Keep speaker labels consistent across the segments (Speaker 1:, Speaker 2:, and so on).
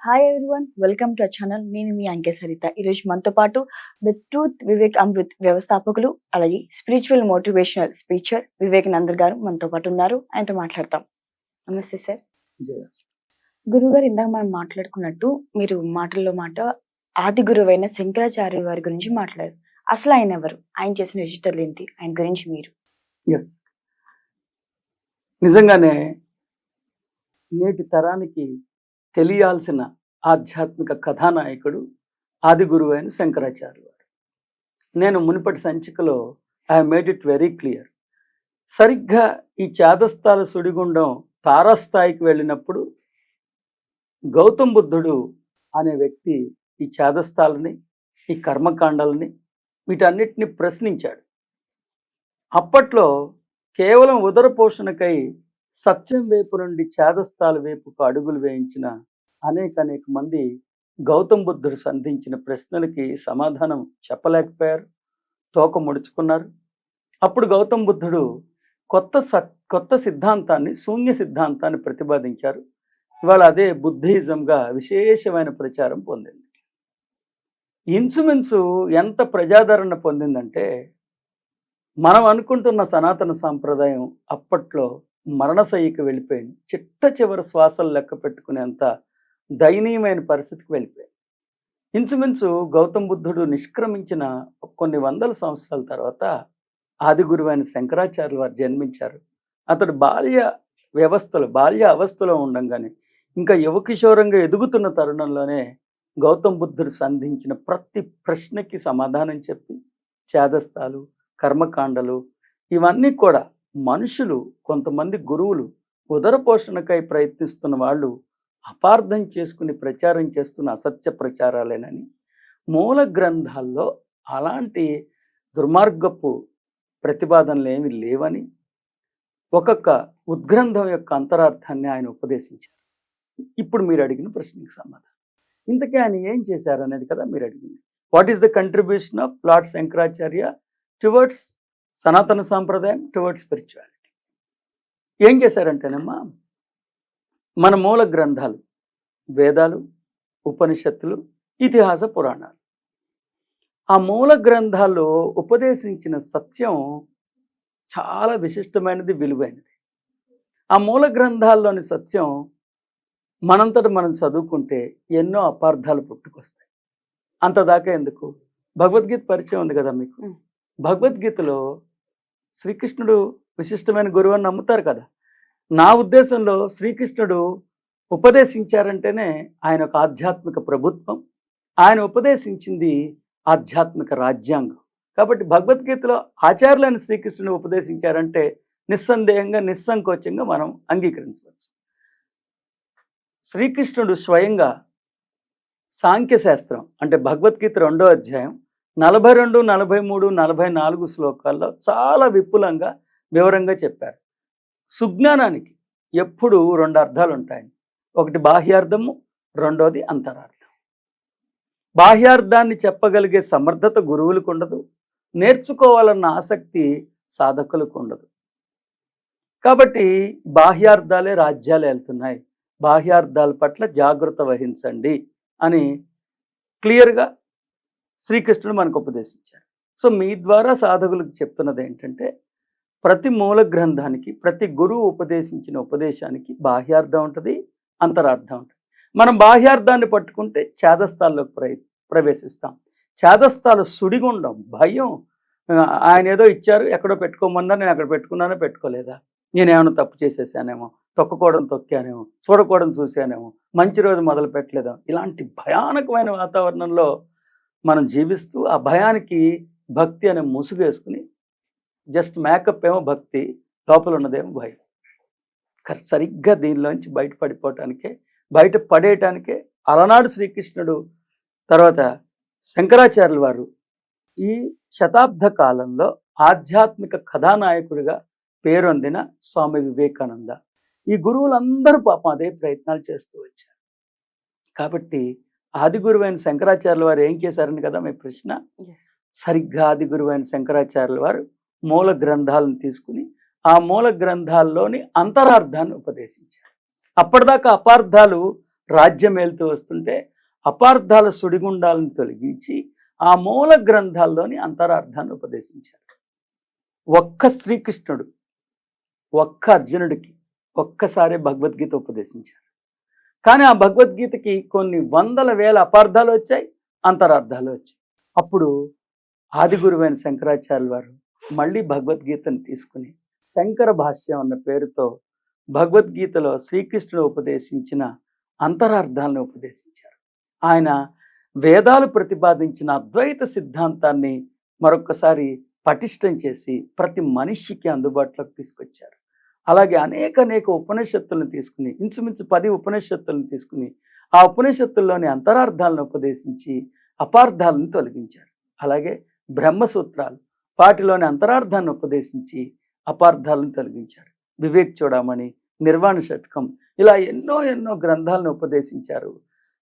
Speaker 1: Hi everyone, welcome to our channel. నేను మీ అంకే సరిత. ఈరోజు మనతో పాటు ద ట్రూత్ వివేక్ అమృత్ వ్యవస్థాపకులు, అలాగే స్పిరిచువల్ మోటివేషనల్ స్పీచర్ వివేకానందర్ గారు మనతో పాటు ఉన్నారు. ఆయనతో మాట్లాడతాం. నమస్తే సార్. గురుగారు, ఇందాక మనం మాట్లాడుకున్నట్టు మీరు మాటల్లో మాట ఆది గురువైన శంకరాచార్య వారి గురించి మాట్లాడారు. అసలు ఆయన ఎవరు? ఆయన చేసిన విజిటర్లు ఏంటి? ఆయన గురించి మీరు.
Speaker 2: ఎస్, నిజంగానే నేటి తరానికి తెలియాల్సిన ఆధ్యాత్మిక కథానాయకుడు ఆది గురువైన శంకరాచార్య వారు. నేను మునుపటి సంచికలో I made it very clear. సరిగ్గా ఈ చేదస్థాల సుడిగుండం తారాస్థాయికి వెళ్ళినప్పుడు గౌతమ్ బుద్ధుడు అనే వ్యక్తి ఈ చేదస్థాలని, ఈ కర్మకాండాలని, వీటన్నిటిని ప్రశ్నించాడు. అప్పట్లో కేవలం ఉదర పోషణకై సత్యం వైపు నుండి చేదస్థాల వైపుకు అడుగులు వేయించిన అనేక మంది గౌతమ్ బుద్ధుడు సంధించిన ప్రశ్నలకి సమాధానం చెప్పలేకపోయారు, తోక ముడుచుకున్నారు. అప్పుడు గౌతమ్ బుద్ధుడు కొత్త సిద్ధాంతాన్ని, శూన్య సిద్ధాంతాన్ని ప్రతిపాదించారు. ఇవాళ అదే బుద్ధిజంగా విశేషమైన ప్రచారం పొందింది. ఇంచుమించు ఎంత ప్రజాదరణ పొందిందంటే, మనం అనుకుంటున్న సనాతన సాంప్రదాయం అప్పట్లో మరణశయ్యకి వెళ్ళిపోయింది. చివరి శ్వాసలు లెక్క పెట్టుకునేంత దయనీయమైన పరిస్థితికి వెళ్ళిపోయింది. ఇంచుమించు గౌతమ్ బుద్ధుడు నిష్క్రమించిన కొన్ని వందల సంవత్సరాల తర్వాత ఆది గురువైన శంకరాచార్యులు వారు జన్మించారు. అతడు బాల్య అవస్థలో ఉండంగానే, ఇంకా యువకిషోరంగా ఎదుగుతున్న తరుణంలోనే గౌతమ్ బుద్ధుడు సంధించిన ప్రతి ప్రశ్నకి సమాధానం చెప్పి చేదస్థాలు, కర్మకాండలు, ఇవన్నీ కూడా మనుషులు, కొంతమంది గురువులు, ఉదర పోషణకై ప్రయత్నిస్తున్న వాళ్ళు అపార్థం చేసుకుని ప్రచారం చేస్తున్న అసత్య ప్రచారాలేనని, మూల గ్రంథాల్లో అలాంటి దుర్మార్గపు ప్రతిపాదనలు ఏమి లేవని, ఒక్కొక్క ఉద్గ్రంథం యొక్క అంతరార్థాన్ని ఆయన ఉపదేశించారు. ఇప్పుడు మీరు అడిగిన ప్రశ్నకి సమాధానం. ఇంతకీ ఆయన ఏం చేశారు అనేది కదా మీరు అడిగింది. What is the contribution of lord Shankaracharya towards సనాతన సాంప్రదాయం, టువర్డ్స్ స్పిరిచువాలిటీ? ఏం చేశారంటేనమ్మా, మన మూల గ్రంథాలు, వేదాలు, ఉపనిషత్తులు, ఇతిహాస పురాణాలు, ఆ మూల గ్రంథాల్లో ఉపదేశించిన సత్యం చాలా విశిష్టమైనది, విలువైనది. ఆ మూల గ్రంథాల్లోని సత్యం మనంతట మనం చదువుకుంటే ఎన్నో అపార్థాలు పుట్టుకొస్తాయి. అంతదాకా ఎందుకు? భగవద్గీత పరిచయం ఉంది కదా మీకు. భగవద్గీతలో శ్రీకృష్ణుడు విశిష్టమైన గురువు అని నమ్ముతారు కదా. నా ఉద్దేశంలో శ్రీకృష్ణుడు ఉపదేశించారంటేనే ఆయన ఒక ఆధ్యాత్మిక ప్రభుత్వం, ఆయన ఉపదేశించింది ఆధ్యాత్మిక రాజ్యాంగం. కాబట్టి భగవద్గీతలో ఆచార్యులైన శ్రీకృష్ణుడు ఉపదేశించారంటే నిస్సందేహంగా, నిస్సంకోచంగా మనం అంగీకరించవచ్చు. శ్రీకృష్ణుడు స్వయంగా సాంఖ్యశాస్త్రం అంటే భగవద్గీత 2వ అధ్యాయం 42, 43, 44 శ్లోకాల్లో చాలా విపులంగా, వివరంగా చెప్పారు. సుజ్ఞానానికి ఎప్పుడు 2 అర్థాలు ఉంటాయి. ఒకటి బాహ్యార్థము, రెండోది అంతరార్థం. బాహ్యార్థాన్ని చెప్పగలిగే సమర్థత గురువులకు ఉండదు, నేర్చుకోవాలన్న ఆసక్తి సాధకులకు ఉండదు. కాబట్టి బాహ్యార్థాలే రాజ్యాలు వెళ్తున్నాయి, బాహ్యార్థాల పట్ల జాగ్రత్త వహించండి అని క్లియర్గా శ్రీకృష్ణుడు మనకు ఉపదేశించారు. సో మీ ద్వారా సాధకులకు చెప్తున్నది ఏంటంటే, ప్రతి మూల గ్రంథానికి, ప్రతి గురువు ఉపదేశించిన ఉపదేశానికి బాహ్యార్థం ఉంటుంది, అంతరార్థం ఉంటుంది. మనం బాహ్యార్థాన్ని పట్టుకుంటే చేదస్థాల్లోకి ప్రవేశిస్తాం. చేదస్థాలు సుడిగుండం, భయం. ఆయన ఏదో ఇచ్చారు, ఎక్కడో పెట్టుకోమన్నా, నేను అక్కడ పెట్టుకున్నానో పెట్టుకోలేదా, నేనేమైనా తప్పు చేసేసానేమో, తొక్కకూడదు తొక్కానేమో, చూడకూడదు చూశానేమో, మంచి రోజు మొదలు పెట్టలేదా, ఇలాంటి భయానకమైన వాతావరణంలో మనం జీవిస్తూ ఆ భయానికి భక్తి అనే ముసుగు వేసుకుని, జస్ట్ మేకప్ ఏమో భక్తి, లోపల ఉన్నదేమో భయం. సరిగ్గా దీనిలోంచి బయటపడేయటానికే అలనాడు శ్రీకృష్ణుడు, తర్వాత శంకరాచార్యుల వారు ఈ శతాబ్ద కాలంలో ఆధ్యాత్మిక కథానాయకుడిగా పేరొందిన స్వామి వివేకానంద. ఈ గురువులందరూ పాపం అదే ప్రయత్నాలు చేస్తూ వచ్చారు. కాబట్టి ఆది గురువైన శంకరాచార్యుల వారు ఏం చేశారని కదా మీ ప్రశ్న. సరిగ్గా ఆది గురువైన శంకరాచార్యుల వారు మూల గ్రంథాలను తీసుకుని ఆ మూల గ్రంథాల్లోని అంతరార్థాన్ని ఉపదేశించారు. అప్పటిదాకా అపార్థాలు రాజ్యం ఏలుతూ వస్తుంటే అపార్థాల సుడిగుండాలను తొలగించి ఆ మూల గ్రంథాల్లోని అంతరార్థాన్ని ఉపదేశించారు. ఒక్క శ్రీకృష్ణుడు ఒక్క అర్జునుడికి ఒక్కసారి భగవద్గీత ఉపదేశించారు. కానీ ఆ భగవద్గీతకి కొన్ని వందల వేల అపార్థాలు వచ్చాయి, అంతరార్థాలు వచ్చాయి. అప్పుడు ఆది గురువైన శంకరాచార్యుల వారు మళ్ళీ భగవద్గీతను తీసుకుని శంకర భాష్యం అన్న పేరుతో భగవద్గీతలో శ్రీకృష్ణుడు ఉపదేశించిన అంతరార్థాలను ఉపదేశించారు. ఆయన వేదాలు ప్రతిపాదించిన అద్వైత సిద్ధాంతాన్ని మరొకసారి పటిష్టం చేసి ప్రతి మనిషికి అందుబాటులోకి తీసుకొచ్చారు. అలాగే అనేక ఉపనిషత్తులను తీసుకుని ఇంచుమించు 10 ఉపనిషత్తులను తీసుకుని ఆ ఉపనిషత్తుల్లోని అంతరార్థాలను ఉపదేశించి అపార్థాలను తొలగించారు. అలాగే బ్రహ్మసూత్రాలు వాటిలోని అంతరార్థాన్ని ఉపదేశించి అపార్థాలను తొలగించారు. వివేక్ చూడమని, నిర్వాణ షట్కం ఇలా ఎన్నో గ్రంథాలను ఉపదేశించారు.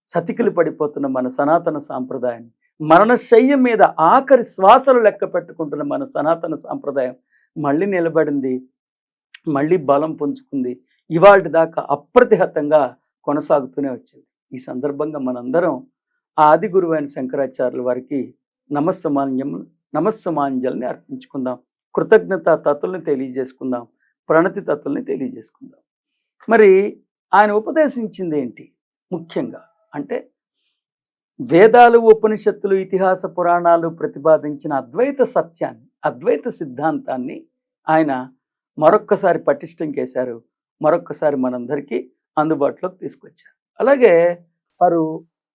Speaker 2: సతికిలు పడిపోతున్న మన సనాతన సాంప్రదాయాన్ని, మరణశయ్య మీద ఆఖరి శ్వాసలు లెక్క పెట్టుకుంటున్న మన సనాతన సాంప్రదాయం మళ్ళీ నిలబడింది, మళ్ళీ బలం పుంజుకుంది. ఇవాళ దాకా అప్రతిహతంగా కొనసాగుతూనే వచ్చింది. ఈ సందర్భంగా మనందరం ఆది గురువైన శంకరాచార్యుల వారికి నమస్సమాంజలిని అర్పించుకుందాం. కృతజ్ఞత తత్తుల్ని తెలియజేసుకుందాం, ప్రణతి తత్తుల్ని తెలియజేసుకుందాం. మరి ఆయన ఉపదేశించింది ఏంటి ముఖ్యంగా అంటే, వేదాలు, ఉపనిషత్తులు, ఇతిహాస పురాణాలు ప్రతిపాదించిన అద్వైత సత్యాన్ని, అద్వైత సిద్ధాంతాన్ని ఆయన మరొక్కసారి పటిష్టం చేశారు, మరొక్కసారి మనందరికీ అందుబాటులోకి తీసుకొచ్చారు. అలాగే వారు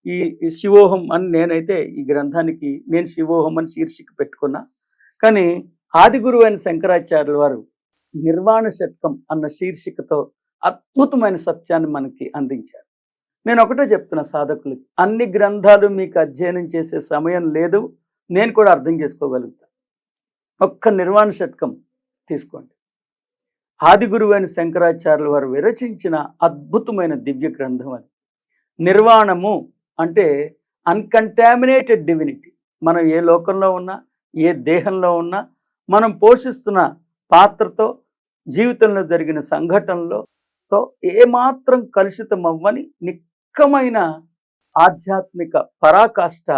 Speaker 2: ఈ శివోహం అని, నేనైతే ఈ గ్రంథానికి నేను శివోహం అని శీర్షిక పెట్టుకున్నా, కానీ ఆది గురువైన శంకరాచార్యుల వారు నిర్వాణ షట్కం అన్న శీర్షికతో అద్భుతమైన సత్యాన్ని మనకి అందించారు. నేను ఒకటే చెప్తున్నా సాధకులకి, అన్ని గ్రంథాలు మీకు అధ్యయనం చేసే సమయం లేదు, నేను కూడా అర్థం చేసుకోగలుగుతా. ఒక్క నిర్వాణ షట్కం తీసుకోండి. ఆది గురువైన శంకరాచార్యుల వారు విరచించిన అద్భుతమైన దివ్య గ్రంథం అది. నిర్వాణము అంటే అన్కంటామినేటెడ్ డివినిటీ. మనం ఏ లోకంలో ఉన్నా, ఏ దేహంలో ఉన్నా, మనం పోషిస్తున్న పాత్రతో, జీవితంలో జరిగిన సంఘటనలతో ఏమాత్రం కలుషితం అవ్వని నిక్కమైన ఆధ్యాత్మిక పరాకాష్ఠ,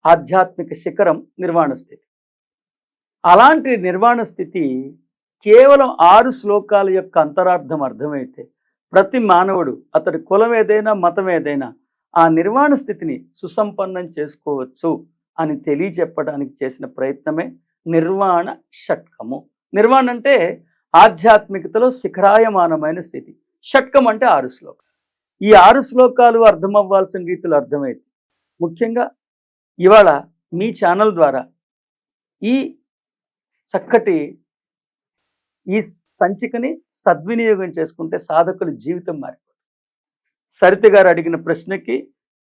Speaker 2: ఆధ్యాత్మిక శిఖరం నిర్వాణ స్థితి. అలాంటి నిర్వాణ స్థితి కేవలం 6 శ్లోకాల యొక్క అంతరార్థం అర్థమైతే ప్రతి మానవుడు, అతడి కులం ఏదైనా, మతం ఏదైనా, ఆ నిర్వాణ స్థితిని సుసంపన్నం చేసుకోవచ్చు అని తెలియచెప్పడానికి చేసిన ప్రయత్నమే నిర్వాణ షట్కము. నిర్వాణ అంటే ఆధ్యాత్మికతలో శిఖరాయమానమైన స్థితి. షట్కం అంటే 6 శ్లోకాలు. ఈ 6 శ్లోకాలు అర్థమవ్వాల్సిన రీతిలో అర్థమైంది. ముఖ్యంగా ఇవాళ మీ ఛానల్ ద్వారా ఈ చక్కటి ఈ సంచికని సద్వినియోగం చేసుకుంటే సాధకుల జీవితం మారిపోతుంది. సరిత గారు అడిగిన ప్రశ్నకి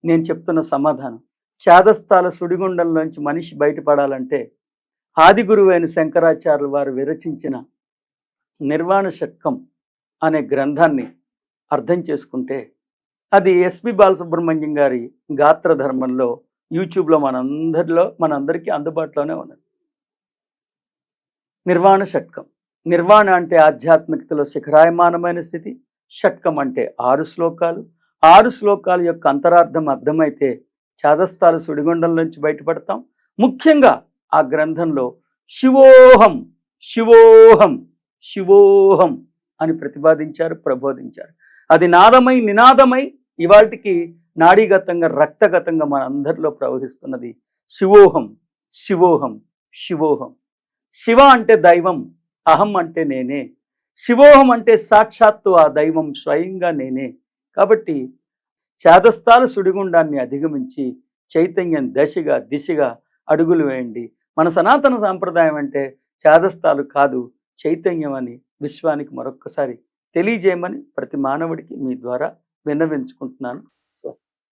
Speaker 2: నేను చెప్తున్న సమాధానం, చాదస్తాల సుడిగుండంలోంచి మనిషి బయటపడాలంటే ఆది గురువైన శంకరాచార్యుల వారు విరచించిన నిర్వాణ షట్కం అనే గ్రంథాన్ని అర్థం చేసుకుంటే, అది ఎస్పి బాలసుబ్రహ్మణ్యం గారి గాత్ర ధర్మంలో యూట్యూబ్లో మనందరికీ అందుబాటులోనే ఉన్నది. నిర్వాణ షట్కం. నిర్వాణ అంటే ఆధ్యాత్మికతలో శిఖరాయమానమైన స్థితి, షట్కం అంటే 6 శ్లోకాలు. 6 శ్లోకాల యొక్క అంతరార్థం అర్థమైతే చాదస్తాల సుడిగుండంలోంచి బయటపడతాం. ముఖ్యంగా ఆ గ్రంథంలో శివోహం శివోహం శివోహం అని ప్రతిపాదించారు, ప్రబోధించారు. అది నాదమై నినాదమై ఇవాటికి నాడీగతంగా, రక్తగతంగా మన అందరిలో ప్రవహిస్తున్నది. శివోహం శివోహం శివోహం. శివ అంటే దైవం, అహం అంటే నేనే, శివోహం అంటే సాక్షాత్తు ఆ దైవం స్వయంగా నేనే. కాబట్టి చాదస్తాల సుడిగుండాన్ని అధిగమించి చైతన్యం దిశగా అడుగులు వేయండి. మన సనాతన సాంప్రదాయం అంటే చాదస్తాలు కాదు, చైతన్యం అని విశ్వానికి మరొక్కసారి తెలియజేయమని ప్రతి మానవుడికి మీ ద్వారా విన్నవించుకుంటున్నాను.